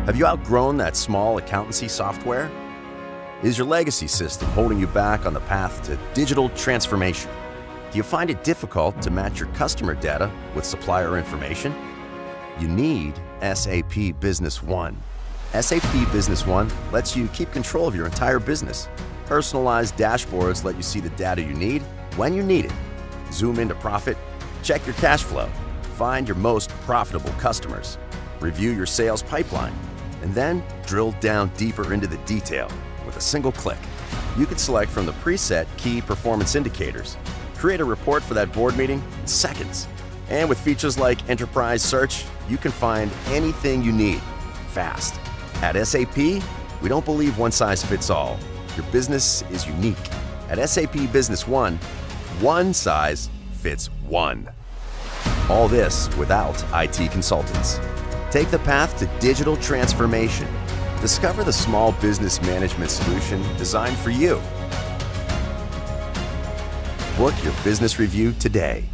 Have you outgrown that small accountancy software? Is your legacy system holding you back on the path to digital transformation? Do you find it difficult to match your customer data with supplier information? You need SAP Business One. SAP Business One lets you keep control of your entire business. Personalized dashboards let you see the data you need when you need it. Zoom into profit, check your cash flow, find your most profitable customers, review your sales pipeline, and then drill down deeper into the detail with a single click. You can select from the preset key performance indicators, create a report for that board meeting in seconds. And with features like enterprise search, you can find anything you need fast. At SAP, we don't believe one size fits all. Your business is unique. At SAP Business one size fits one. All this without IT consultants. Take the path to digital transformation. Discover the small business management solution designed for you. Book your business review today.